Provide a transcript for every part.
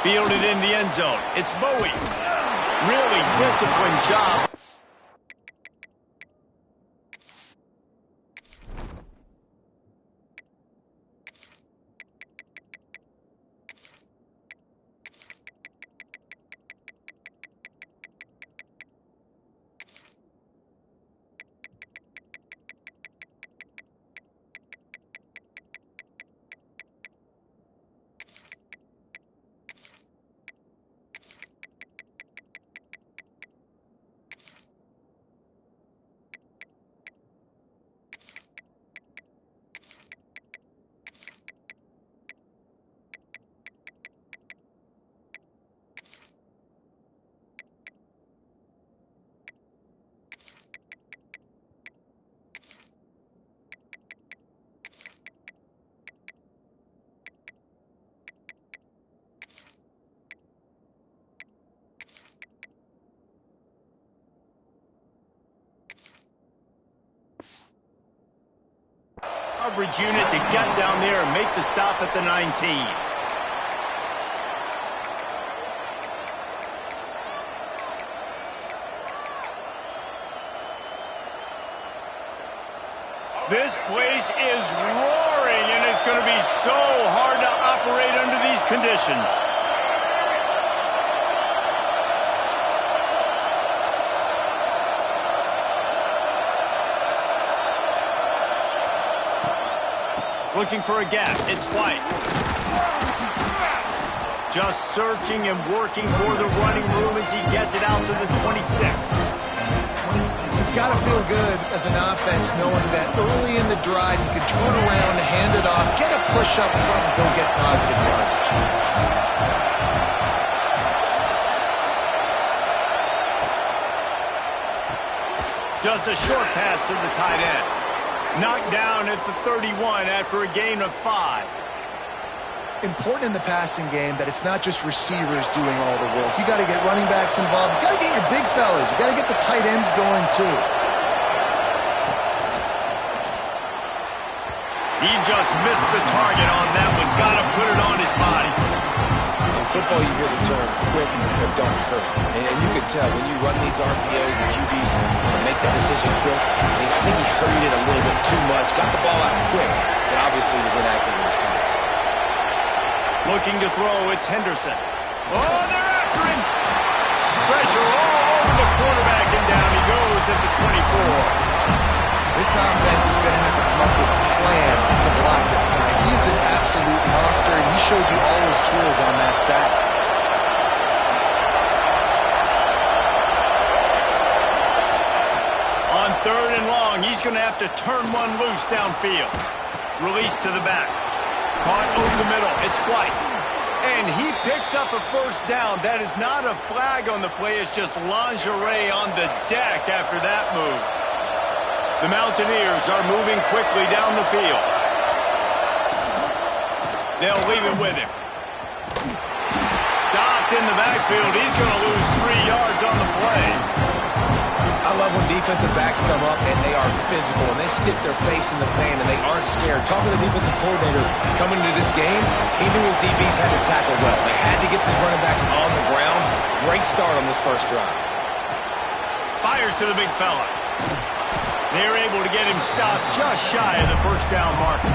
Fielded in the end zone. It's Bowie. Really disciplined job. Coverage unit to get down there and make the stop at the 19. This place is roaring, and it's going to be so hard to operate under these conditions. Looking for a gap. It's White. Just searching and working for the running room as he gets it out to the 26. It's got to feel good as an offense knowing that early in the drive you can turn around, hand it off, get a push up front, and go get positive yardage. Just a short pass to the tight end. Knocked down at the 31 after a gain of 5. Important in the passing game that it's not just receivers doing all the work. You got to get running backs involved. You got to get your big fellas. You got to get the tight ends going too. He just missed the target on that one. Got to put it on his body. In football, you hear the term quick but don't hurt. And you can tell when you run these RPOs, the QBs make that decision quick. I think he hurried it a little bit too much. Got the ball out quick, but obviously was inaccurate in his pass. Looking to throw, it's Henderson. Oh, they're after him. Pressure all over the quarterback, and down he goes at the 24. This offense is going to have to come up with a plan to block this guy. He is an absolute monster, and he showed you all his tools on that sack. On 3rd and long, he's going to have to turn one loose downfield. Release to the back. Caught over the middle. It's White. And he picks up a first down. That is not a flag on the play. It's just lingerie on the deck after that move. The Mountaineers are moving quickly down the field. They'll leave it with him. Stopped in the backfield. He's going to lose 3 yards on the play. I love when defensive backs come up and they are physical and they stick their face in the fan and they aren't scared. Talking to the defensive coordinator coming into this game, he knew his DBs had to tackle well. They had to get these running backs on the ground. Great start on this first drive. Fires to the big fella. They're able to get him stopped just shy of the first down marker.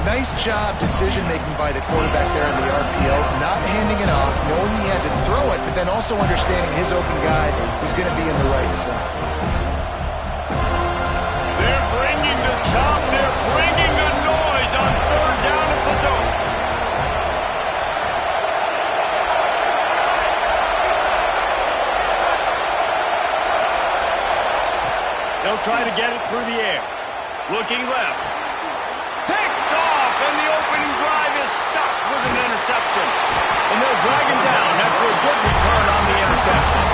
Nice job decision-making by the quarterback there in the RPO, not handing it off, knowing he had to throw it, but then also understanding his open guy was going to be in the right flat. They're bringing the chop. They're bringing the noise on 3rd down at the dome. They'll try to get it through the air. Looking left. Picked off, and the opening drive is stuck with an interception. And they'll drag him down after a good return on the interception.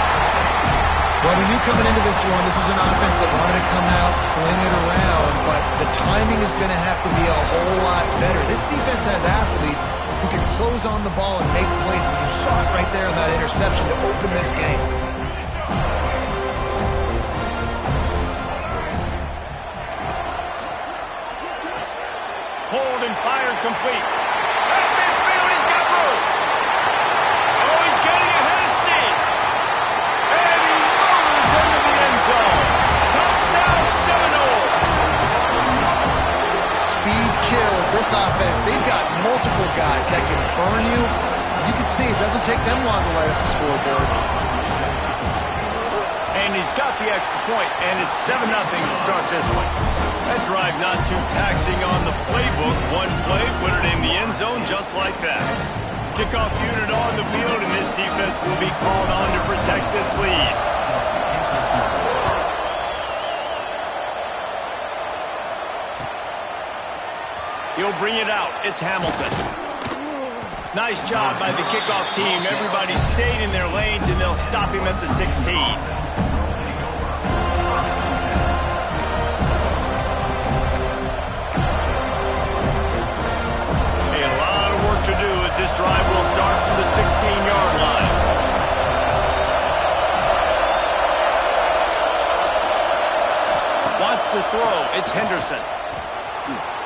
Well, we knew coming into this one, this was an offense that wanted to come out, sling it around, but the timing is going to have to be a whole lot better. This defense has athletes who can close on the ball and make plays, and you saw it right there in that interception to open this game. Hold and fired complete. At midfield, he's got room. guys that can burn you. You can see it doesn't take them long to light up the scoreboard. And he's got the extra point, and it's 7-0 to start this one. That drive not too taxing on the playbook. One play, put it in the end zone just like that. Kickoff unit on the field, and this defense will be called on to protect this lead. He'll bring it out. It's Hamilton. Nice job by the kickoff team. Everybody stayed in their lanes, and they'll stop him at the 16. A lot of work to do as this drive will start from the 16-yard line. Wants to throw. It's Henderson.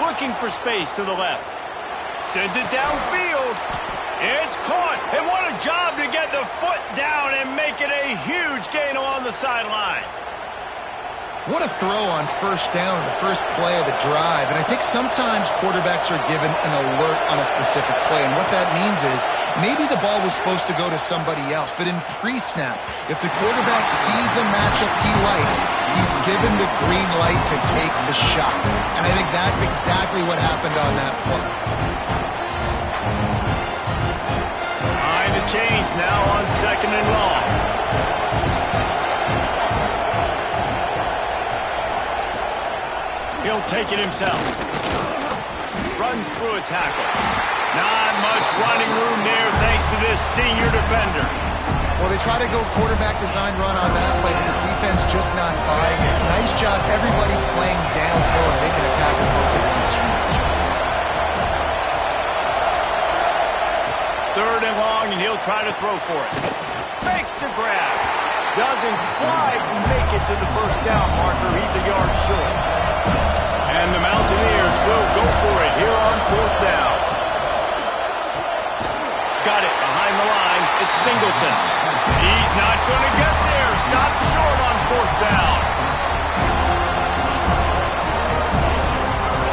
Looking for space to the left. Sends it downfield. It's caught. And what a job to get the foot down and make it a huge gain along the sideline. What a throw on first down, the first play of the drive. And I think sometimes quarterbacks are given an alert on a specific play. And what that means is maybe the ball was supposed to go to somebody else. But in pre-snap, if the quarterback sees a matchup he likes, he's given the green light to take the shot. And I think that's exactly what happened on that play. Behind the chains now on 2nd and long. He'll take it himself. Runs through a tackle. Not much running room there thanks to this senior defender. Well, they try to go quarterback design run on that play, but the defense just not buying it. Nice job, everybody playing downhill and making a tackle close at the scrimmage. 3rd and long, and he'll try to throw for it. Makes the grab. Doesn't quite make it to the first down marker. He's a yard short. And the Mountaineers will go for it here on 4th down. Got it behind the line. It's Singleton. He's not going to get there. Stopped short on 4th down.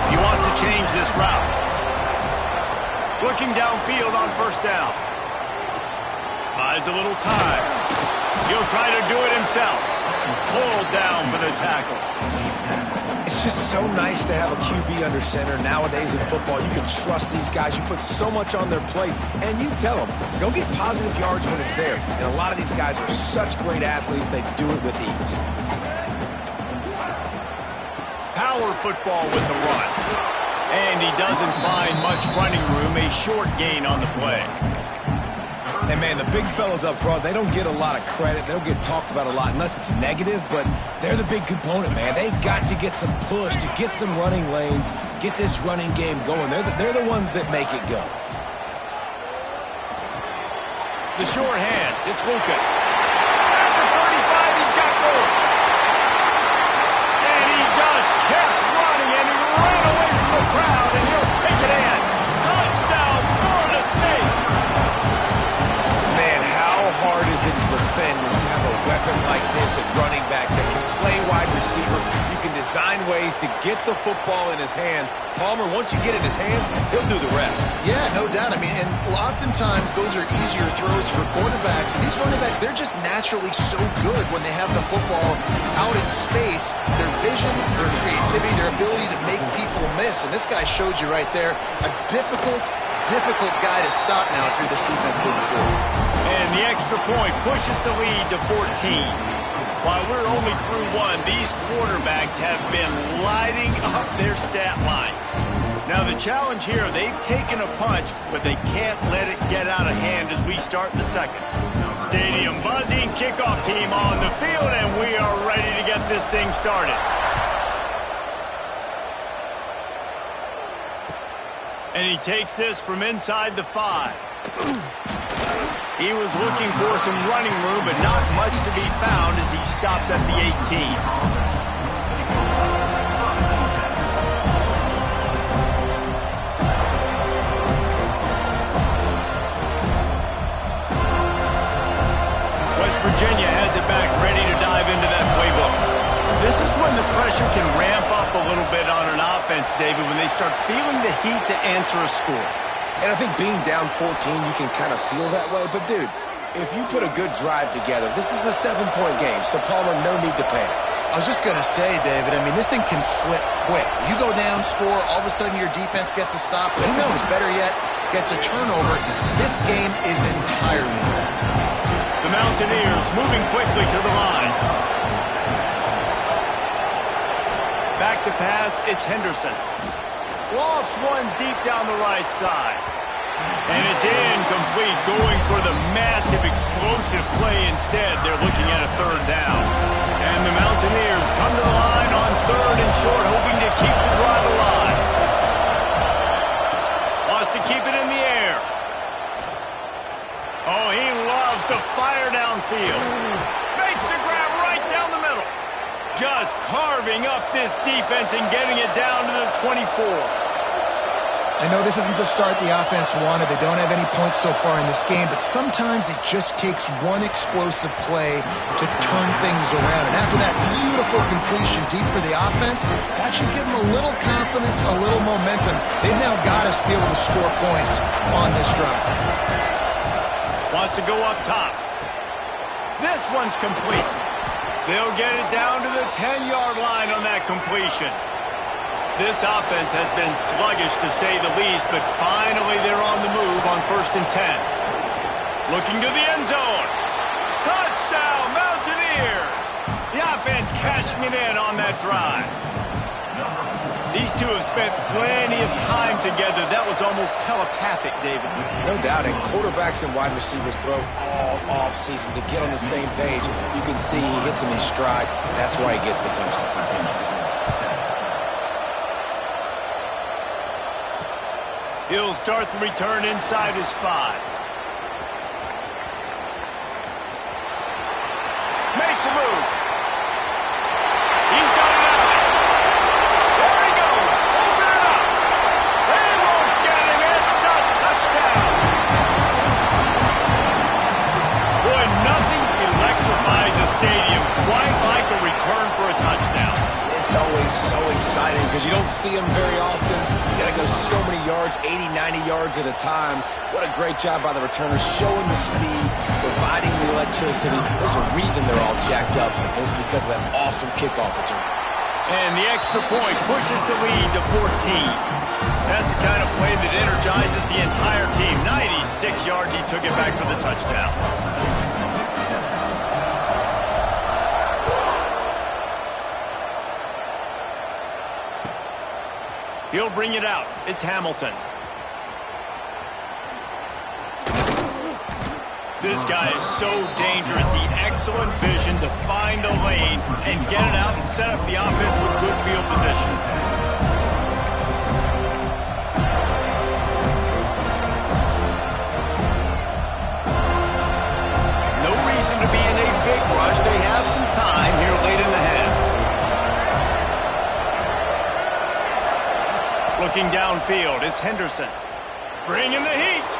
He wants to change this route. Looking downfield on 1st down. Buys a little time. He'll try to do it himself. Pulled down for the tackle. It's just so nice to have a QB under center. Nowadays in football, you can trust these guys. You put so much on their plate, and you tell them, go get positive yards when it's there. And a lot of these guys are such great athletes, they do it with ease. Power football with the run. And he doesn't find much running room. A short gain on the play. And, man, the big fellas up front, they don't get a lot of credit. They don't get talked about a lot unless it's negative, but they're the big component, man. They've got to get some push, to get some running lanes, get this running game going. They're the ones that make it go. The short hands, it's Lucas. At the 35, he's got more. And he just kept running, and he ran away from the crowd, and he'll take it in. Touchdown, Florida State. Hard is it to defend when you have a weapon like this at running back that can play wide receiver? You can design ways to get the football in his hand. Palmer, once you get it in his hands, he'll do the rest. Yeah, no doubt. I mean, and oftentimes those are easier throws for quarterbacks. And these running backs, they're just naturally so good when they have the football out in space. Their vision, their creativity, their ability to make people miss. And this guy showed you right there a difficult guy to stop now through this defense moving forward. And the extra point pushes the lead to 14. While we're only through one, these quarterbacks have been lighting up their stat lines. Now the challenge here, they've taken a punch, but they can't let it get out of hand as we start the second. Stadium buzzing, kickoff team on the field, and we are ready to get this thing started. And he takes this from inside the 5. He was looking for some running room, but not much to be found as he stopped at the 18. West Virginia has it back ready to dive into that playbook. This is when the pressure can ramp up a little bit on an offense, David, when they start feeling the heat to answer a score. And I think being down 14, you can kind of feel that way. But, dude, if you put a good drive together, this is a 7-point game. So, Palmer, no need to panic. I was just going to say, David, I mean, this thing can flip quick. You go down, score, all of a sudden your defense gets a stop. Who knows, better yet, gets a turnover. This game is entirely different. The Mountaineers moving quickly to the line. Back to pass, it's Henderson. Lofts one deep down the right side. And it's incomplete, going for the massive explosive play instead. They're looking at a third down. And the Mountaineers come to the line on 3rd and short, hoping to keep the drive alive. Wants to keep it in the air. Oh, he loves to fire downfield. Makes the grab right down the middle. Just carving up this defense and getting it down to the 24. I know this isn't the start the offense wanted. They don't have any points so far in this game, but sometimes it just takes one explosive play to turn things around. And after that beautiful completion deep for the offense, that should give them a little confidence, a little momentum. They've now got to be able to score points on this drive. Wants to go up top. This one's complete. They'll get it down to the 10-yard line on that completion. This offense has been sluggish, to say the least, but finally they're on the move on 1st and 10. Looking to the end zone. Touchdown, Mountaineers! The offense cashing it in on that drive. These two have spent plenty of time together. That was almost telepathic, David. No doubt, and quarterbacks and wide receivers throw all off-season to get on the same page. You can see he hits him in stride. That's why he gets the touchdown. He'll start the return inside his 5. Makes a move. He's got it out. There he goes. Open it up. They won't get him. It's a touchdown. Boy, nothing electrifies a stadium quite like a return for a touchdown. It's always so exciting because you don't see them very often. You got to go so many yards, 80, 90 yards at a time. What a great job by the returners, showing the speed, providing the electricity. There's a reason they're all jacked up, and it's because of that awesome kickoff return. And the extra point pushes the lead to 14. That's the kind of play that energizes the entire team. 96 yards, he took it back for the touchdown. He'll bring it out. It's Hamilton. This guy is so dangerous. The excellent vision to find a lane and get it out and set up the offense with good field position. No reason to be in a big rush. They have some time here late in the half. Looking downfield, it's Henderson. Bringing the heat.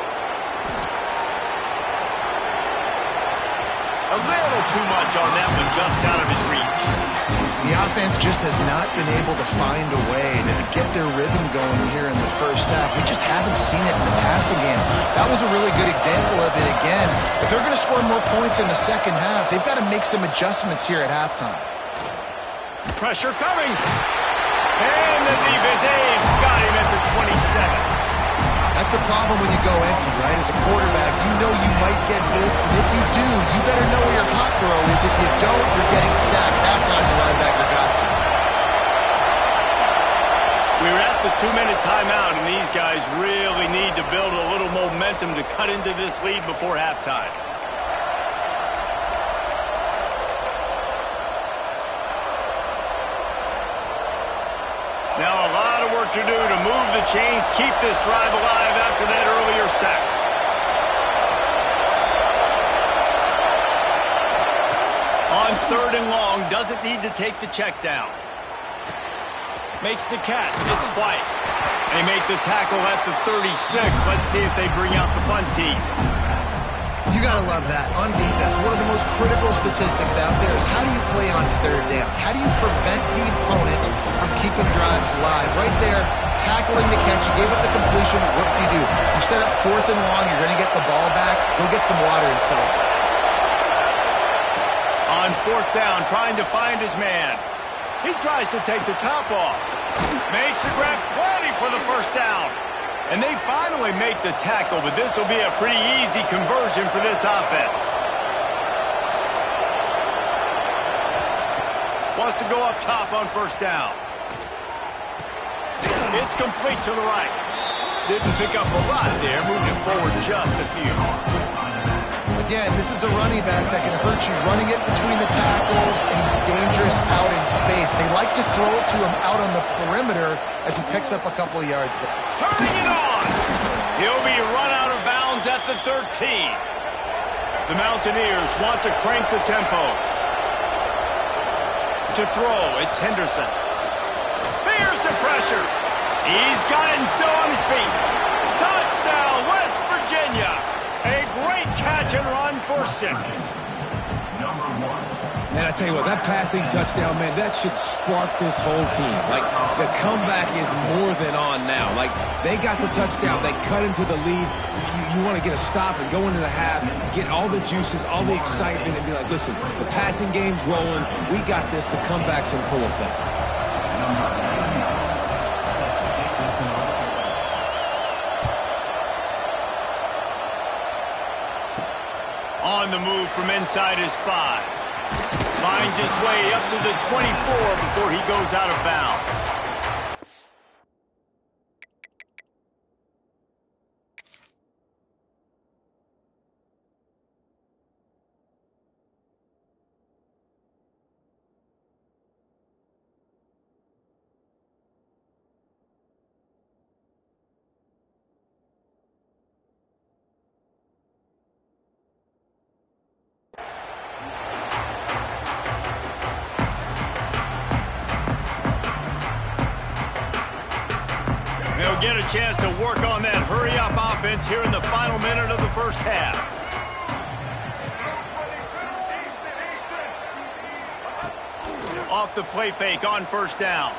A little too much on that one, just out of his reach. The offense just has not been able to find a way to get their rhythm going here in the first half. We just haven't seen it in the passing game. That was a really good example of it again. If they're going to score more points in the second half, they've got to make some adjustments here at halftime. Pressure coming. And the defense, got him at the 27. That's the problem when you go empty, right? As a quarterback, you know you might get blitzed, and if you do, you better know where your hot throw is. If you don't, you're getting sacked. That time the linebacker got to. We're at the 2-minute timeout, and these guys really need to build a little momentum to cut into this lead before halftime. Now a lot of work to do to move the chains, keep this drive alive after that earlier sack. On 3rd and long, doesn't need to take the check down. Makes the catch. It's White. They make the tackle at the 36. Let's see if they bring out the punt team. You got to love that. On defense, one of the most critical statistics out there is how do you play on 3rd down? How do you prevent the opponent from keeping drives alive? Right there, tackling the catch. You gave up the completion. What do? You set up 4th and long. You're going to get the ball back. Go get some water and celebrate. On 4th down, trying to find his man. He tries to take the top off. Makes the grab, plenty for the first down. And they finally make the tackle, but this will be a pretty easy conversion for this offense. Wants to go up top on 1st down. It's complete to the right. Didn't pick up a lot there, moving forward just a few. Again, this is a running back that can hurt you running it between the tackles, and he's dangerous out in space. They like to throw it to him out on the perimeter as he picks up a couple of yards there. Turning it on! He'll be run out of bounds at the 13. The Mountaineers want to crank the tempo. To throw, it's Henderson. Here's the pressure. He's got it and still on his feet. Touchdown, West Virginia. A great catch and run for 6. Man, I tell you what, that passing touchdown, man, that should spark this whole team. Like, the comeback is more than on now. Like, they got the touchdown. They cut into the lead. You want to get a stop and go into the half, get all the juices, all the excitement, and be like, listen, the passing game's rolling. We got this. The comeback's in full effect. On the move from inside his 5. Finds his way up to the 24 before he goes out of bounds. They'll get a chance to work on that hurry-up offense here in the final minute of the first half. Off the play fake on 1st down.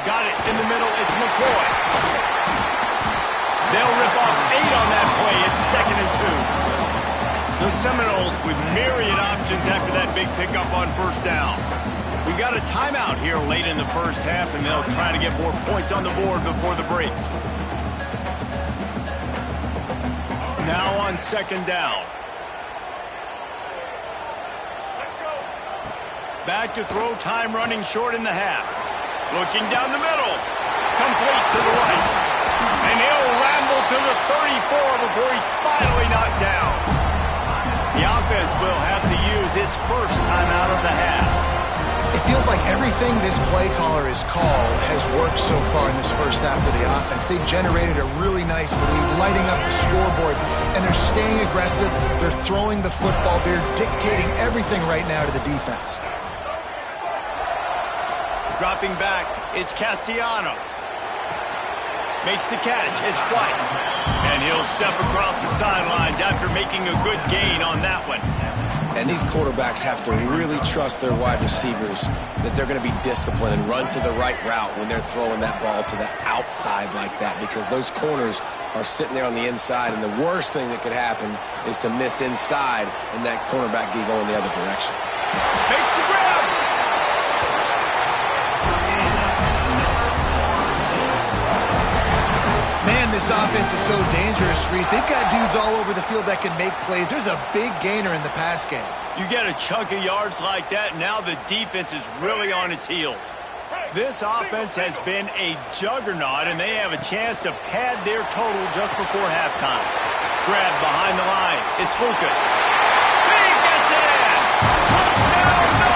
Got it in the middle. It's McCoy. They'll rip off 8 on that play. It's 2nd and 2. The Seminoles with myriad options after that big pickup on 1st down. We got a timeout here late in the first half, and they'll try to get more points on the board before the break. Now on 2nd down. Back to throw, time running short in the half. Looking down the middle. Complete to the right. And he'll ramble to the 34 before he's finally knocked down. The offense will have to use its first timeout of the half. It feels like everything this play caller has called has worked so far in this first half for the offense. They've generated a really nice lead, lighting up the scoreboard, and they're staying aggressive. They're throwing the football. They're dictating everything right now to the defense. Dropping back, it's Castellanos. Makes the catch, it's White. And he'll step across the sidelines after making a good gain on that one. And these quarterbacks have to really trust their wide receivers that they're going to be disciplined and run to the right route when they're throwing that ball to the outside like that, because those corners are sitting there on the inside, and the worst thing that could happen is to miss inside and that cornerback be going the other direction. Makes the grab! Man, this offense is so dangerous, Reese. They've got dudes all over the field that can make plays. There's a big gainer in the pass game. You get a chunk of yards like that, and now the defense is really on its heels. This offense has been a juggernaut, and they have a chance to pad their total just before halftime. Grab behind the line. It's Lucas. He gets it in! Touchdown, no!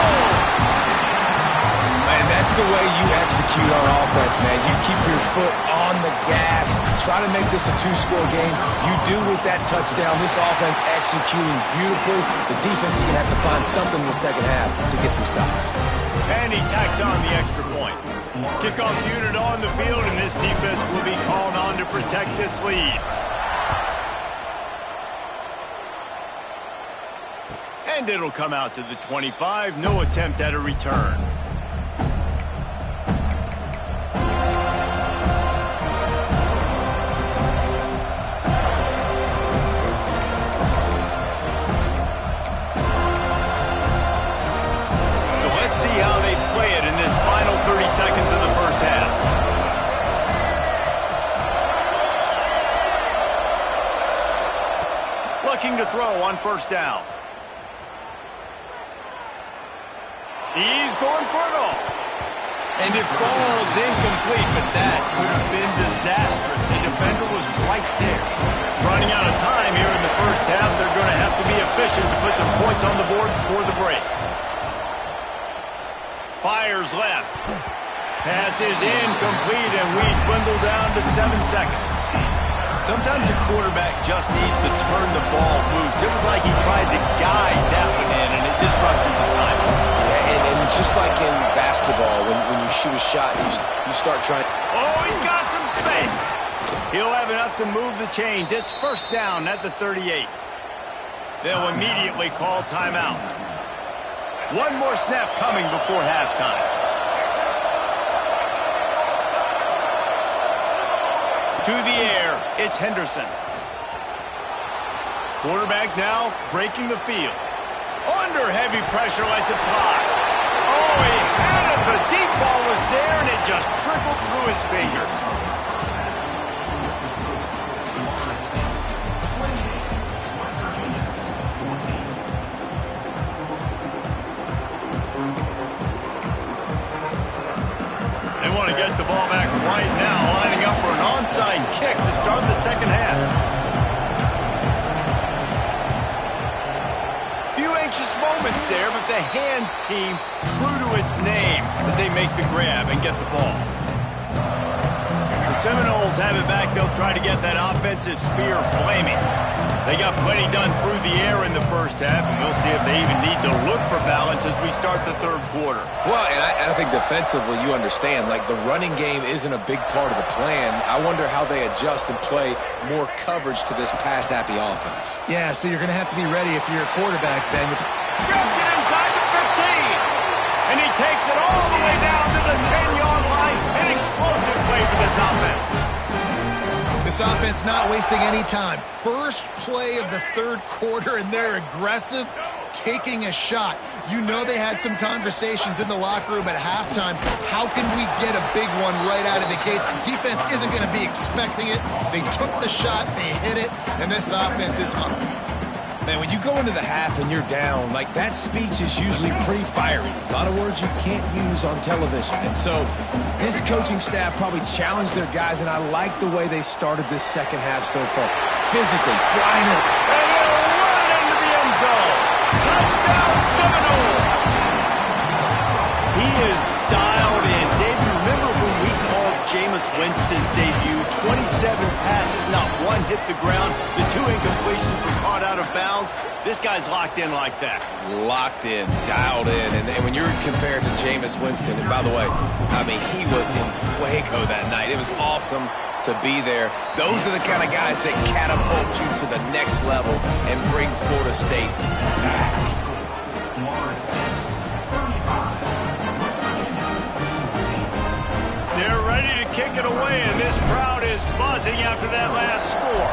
Man, that's the way you execute on offense, man. You keep your foot on the gas. Try to make this a 2-score game. You do with that touchdown. This offense executing beautifully. The defense is going to have to find something in the second half to get some stops. And he tacks on the extra point. Kickoff unit on the field, and this defense will be called on to protect this lead. And it'll come out to the 25. No attempt at a return. Looking to throw on first down. He's going for it all. And it falls incomplete, but that could have been disastrous. The defender was right there. Running out of time here in the first half, they're going to have to be efficient to put some points on the board before the break. Fires left. Pass is incomplete, and we dwindle down to 7 seconds. Sometimes a quarterback just needs to turn the ball loose. It was like he tried to guide that one in, and it disrupted the timing. Yeah, and just like in basketball, when you shoot a shot, you start trying. Oh, he's got some space. He'll have enough to move the chains. It's first down at the 38. They'll immediately call timeout. One more snap coming before halftime. To the air, it's Henderson. Quarterback now breaking the field. Under heavy pressure, lets it fly. Oh, he had it. The deep ball was there, and it just trickled through his fingers. They want to get the ball back right now, lining up for an onside kick to start the second half. Few anxious moments there, but the hands team true to its name as they make the grab and get the ball. The Seminoles have it back. They'll try to get that offensive spear flaming. They got plenty done through the air in the first half, and we'll see if they even need to look for balance as we start the third quarter. Well, and I think defensively you understand, like the running game isn't a big part of the plan. I wonder how they adjust and play more coverage to this pass-happy offense. Yeah, so you're going to have to be ready if you're a quarterback, Ben. Grabs it inside the 15, and he takes it all the way down to the 10-yard line. An explosive play for this offense. This offense not wasting any time. First play of the third quarter, and they're aggressive, taking a shot. You know they had some conversations in the locker room at halftime. How can we get a big one right out of the gate? The defense isn't going to be expecting it. They took the shot, they hit it, and this offense is hungry. Man, when you go into the half and you're down, like that speech is usually pretty fiery. A lot of words you can't use on television. And so this coaching staff probably challenged their guys, and I like the way they started this second half so far. Physically, flying it. And he'll run it into the end zone. Touchdown, Seminole. He is dialed in. Dave, remember when we called Jameis Winston's debut? 27 passes, not one hit the ground. The 2 incompletions were caught out of bounds. This guy's locked in like that. Locked in, dialed in. And when you're compared to Jameis Winston, and by the way, I mean, he was in fuego that night. It was awesome to be there. Those are the kind of guys that catapult you to the next level and bring Florida State back. They're ready to kick it away, and this crowd is buzzing after that last score.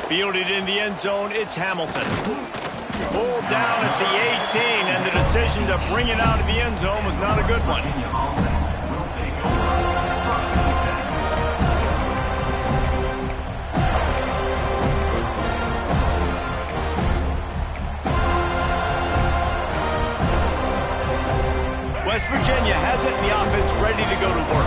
Fielded in the end zone, it's Hamilton. Pulled down at the 18, and the decision to bring it out of the end zone was not a good one. West Virginia has it, and the offense ready to go to work.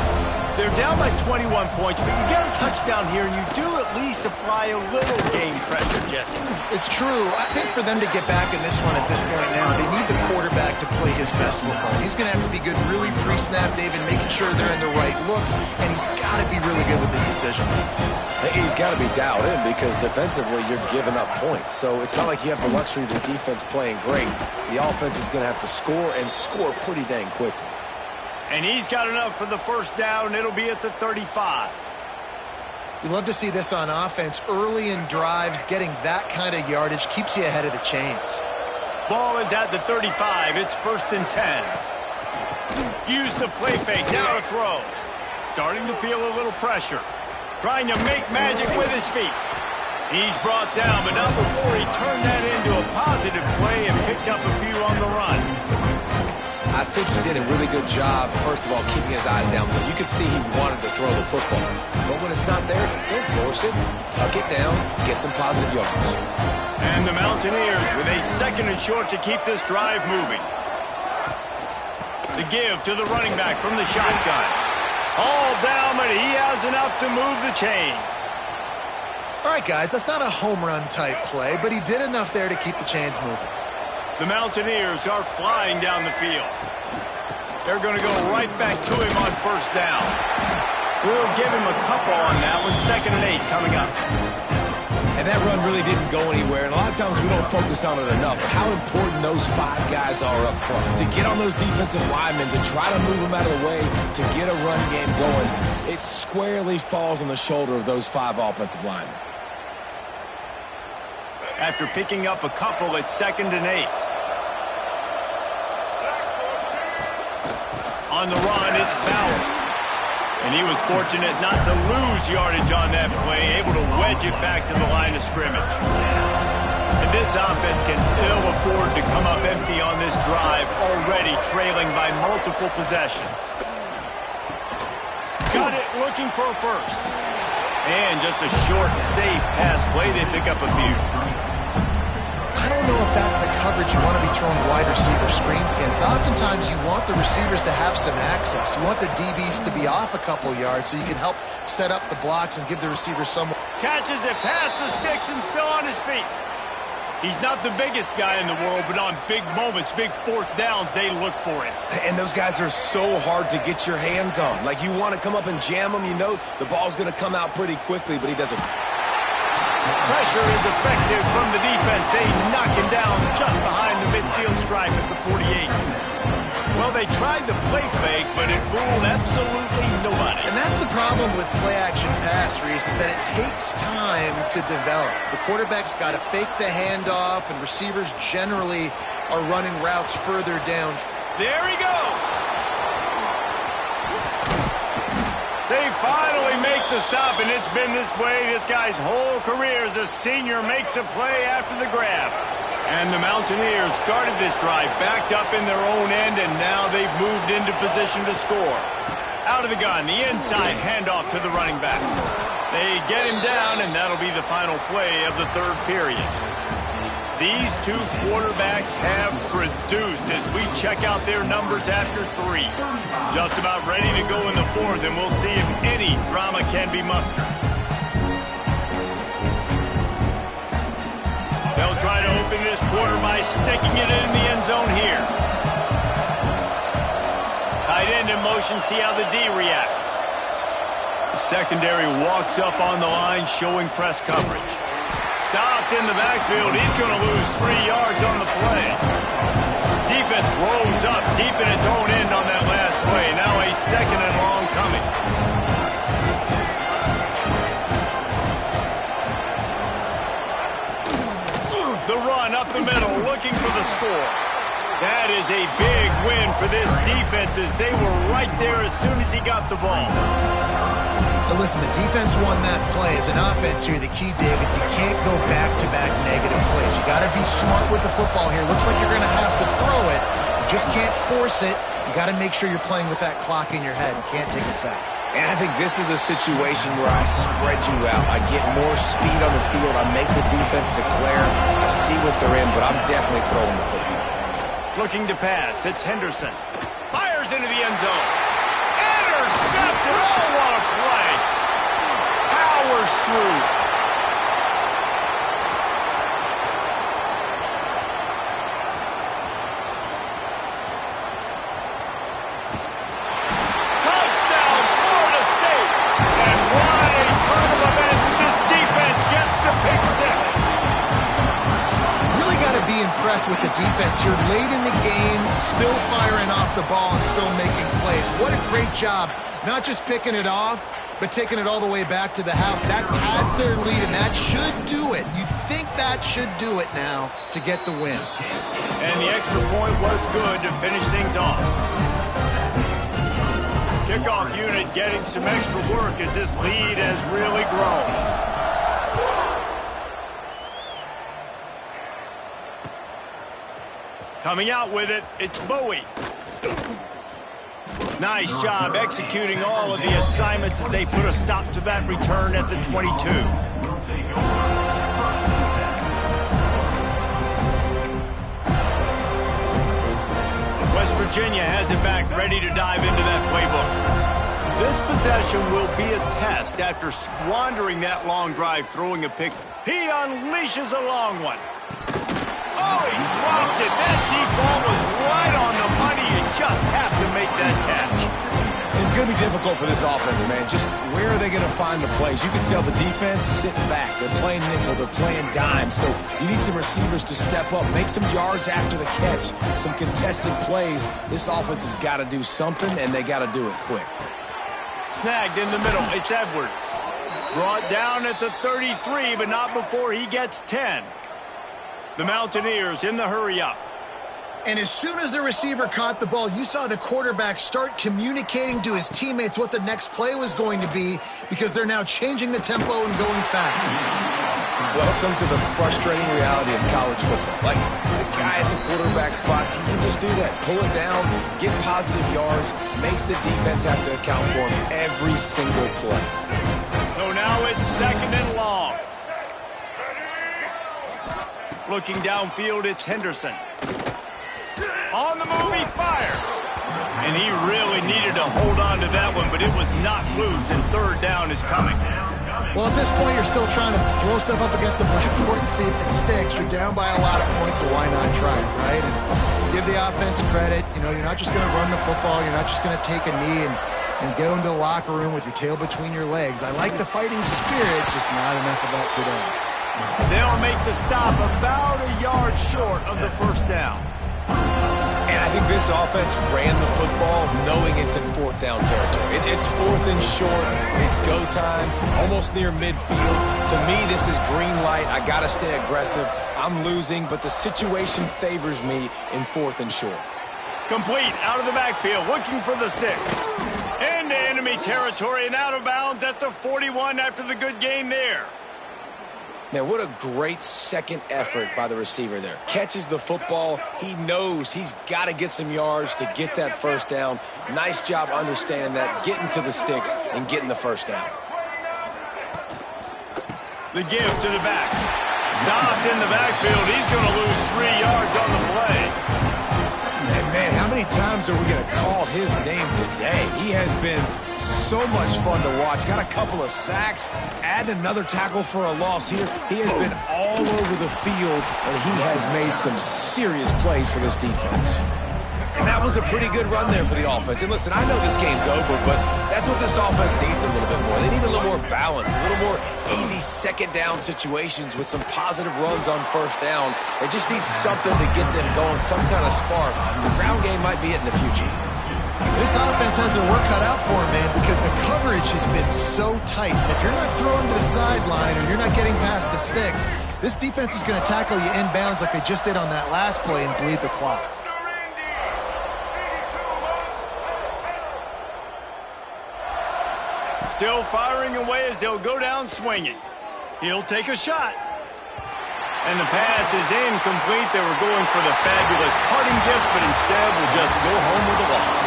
They're down by 21 points, but you get a touchdown here, and you do at least apply a little game pressure, Jesse. It's true. I think for them to get back in this one at this point now, they need the quarterback to play his best football. He's going to have to be good really pre-snap, David, making sure they're in the right looks, and he's got to be really good with his decision. He's got to be dialed in because defensively you're giving up points. So it's not like you have the luxury of the defense playing great. The offense is going to have to score and score pretty dang quickly. And he's got enough for the first down. It'll be at the 35. You love to see this on offense. Early in drives, getting that kind of yardage keeps you ahead of the chains. Ball is at the 35. It's first and 10. Use the play fake. Now to throw. Starting to feel a little pressure. Trying to make magic with his feet. He's brought down, but not before he turned that into a positive play and picked up a few on the run. I I think he did a really good job, first of all, keeping his eyes downfield. You could see he wanted to throw the football. But when it's not there, don't force it. Tuck it down, get some positive yards. And the Mountaineers with a 2nd and short to keep this drive moving. The give to the running back from the shotgun. All down, but he has enough to move the chains. All right, guys, that's not a home run type play, but he did enough there to keep the chains moving. The Mountaineers are flying down the field. They're going to go right back to him on 1st down. We'll give him a couple on that one. 2nd and 8 coming up. And that run really didn't go anywhere, and a lot of times we don't focus on it enough, but how important those 5 guys are up front. To get on those defensive linemen, to try to move them out of the way, to get a run game going, it squarely falls on the shoulder of those 5 offensive linemen. After picking up a couple, it's 2nd and 8. On the run, it's Bauer. And he was fortunate not to lose yardage on that play, able to wedge it back to the line of scrimmage. And this offense can ill afford to come up empty on this drive, already trailing by multiple possessions. Got it, looking for a first. And just a short, safe pass play. They pick up a few. I don't know if that's the coverage you want to be throwing wide receiver screens against. Oftentimes, you want the receivers to have some access. You want the DBs to be off a couple yards so you can help set up the blocks and give the receivers some. Catches it past the sticks and still on his feet. He's not the biggest guy in the world, but on big moments, big 4th downs, they look for him. And those guys are so hard to get your hands on. Like, you want to come up and jam them, you know the ball's going to come out pretty quickly, but he doesn't. Pressure is effective from the defense. They knock him down just behind the midfield stripe at the 48. Well, they tried the play fake, but it fooled absolutely nobody. And that's the problem with play-action pass, Reese, is that it takes time to develop. The quarterback's got to fake the handoff, and receivers generally are running routes further down. There he goes. They finally make the stop, and it's been this way this guy's whole career as a senior makes a play after the grab. And the Mountaineers started this drive backed up in their own end, and now they've moved into position to score. Out of the gun, the inside handoff to the running back. They get him down, and that'll be the final play of the 3rd period. These 2 quarterbacks have produced as we check out their numbers after 3. Just about ready to go in the 4th, and we'll see if any drama can be mustered. They'll try to open this quarter by sticking it in the end zone here. Tight end in motion, see how the D reacts. The secondary walks up on the line, showing press coverage. Stopped in the backfield. He's going to lose 3 yards on the play. Defense rolls up deep in its own end on that last play. Now a 2nd and long coming. The run up the middle, looking for the score. That is a big win for this defense as they were right there as soon as he got the ball. But listen, the defense won that play. As an offense here, the key, David, you can't go back-to-back negative plays. You got to be smart with the football here. Looks like you're going to have to throw it. You just can't force it. You got to make sure you're playing with that clock in your head. You can't take a sack. And I think this is a situation where I spread you out. I get more speed on the field. I make the defense declare. I see what they're in, but I'm definitely throwing the football. Looking to pass. It's Henderson. Fires into the end zone. Intercepted. Oh, what a play. Powers through. Touchdown, Florida State. And what a turn of events as this defense gets the pick 6. Really got to be impressed with the defense here. Late in the game, still firing off the ball and still making plays. What a great job. Not just picking it off, but taking it all the way back to the house. That adds their lead, and that should do it. You'd think that should do it now to get the win. And the extra point was good to finish things off. Kickoff unit getting some extra work as this lead has really grown. Coming out with it, it's Bowie. Nice job executing all of the assignments as they put a stop to that return at the 22. West Virginia has it back, ready to dive into that playbook. This possession will be a test after squandering that long drive, throwing a pick. He unleashes a long one. Oh, he dropped it. That deep ball was right on the money. You just have to make that catch. It's going to be difficult for this offense, man. Just where are they going to find the plays? You can tell the defense sitting back. They're playing nickel. They're playing dime. So you need some receivers to step up, make some yards after the catch, some contested plays. This offense has got to do something, and they got to do it quick. Snagged in the middle. It's Edwards. Brought down at the 33, but not before he gets 10. The Mountaineers in the hurry-up. And as soon as the receiver caught the ball, you saw the quarterback start communicating to his teammates what the next play was going to be because they're now changing the tempo and going fast. Welcome to the frustrating reality of college football. Like, the guy at the quarterback spot, he can just do that. Pull it down, get positive yards, makes the defense have to account for him every single play. So now it's 2nd and long. Looking downfield, it's Henderson. On the move, he fires. And he really needed to hold on to that one, but it was not loose, and 3rd down is coming. Well, at this point, you're still trying to throw stuff up against the blackboard and see if it sticks. You're down by a lot of points, so why not try it, right? And give the offense credit. You know, you're not just going to run the football. You're not just going to take a knee and go into the locker room with your tail between your legs. I like the fighting spirit, just not enough of that today. They'll make the stop about a yard short of the 1st down. And I think this offense ran the football knowing it's in 4th down territory. It's 4th and short. It's go time, almost near midfield. To me, this is green light. I got to stay aggressive. I'm losing, but the situation favors me in 4th and short. Complete out of the backfield, looking for the sticks. Into enemy territory and out of bounds at the 41 after the good gain there. Man, what a great second effort by the receiver there. Catches the football. He knows he's got to get some yards to get that 1st down. Nice job understanding that, getting to the sticks and getting the 1st down. The give to the back. Stopped in the backfield. He's going to lose 3 yards on the play. And, man, how many times are we going to call his name today? He has been so much fun to watch. Got a couple of sacks. Add another tackle for a loss here. He has been all over the field, and he has made some serious plays for this defense. And that was a pretty good run there for the offense. And listen, I know this game's over, but that's what this offense needs a little bit more. They need a little more balance, a little more easy 2nd down situations with some positive runs on 1st down. They just need something to get them going, some kind of spark. The ground game might be it in the future. This offense has their work cut out for them, man, because the coverage has been so tight. And if you're not throwing to the sideline or you're not getting past the sticks, this defense is going to tackle you inbounds like they just did on that last play and bleed the clock. Still firing away as they'll go down swinging. He'll take a shot. And the pass is incomplete. They were going for the fabulous parting gift, but instead will just go home with a loss.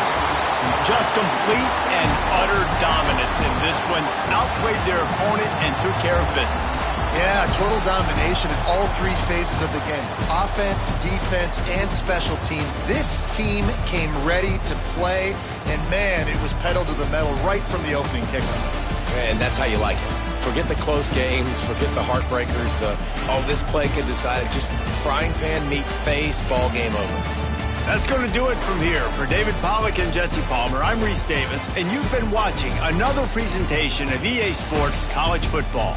Just complete and utter dominance in this one. Outplayed their opponent and took care of business. Yeah, total domination in all 3 phases of the game. Offense, defense, and special teams. This team came ready to play, and, man, it was pedal to the metal right from the opening kickoff. And that's how you like it. Forget the close games, forget the heartbreakers, this play could decide it. Just frying pan meet face, ball game over. That's going to do it from here. For David Pollack and Jesse Palmer, I'm Reese Davis, and you've been watching another presentation of EA Sports College Football.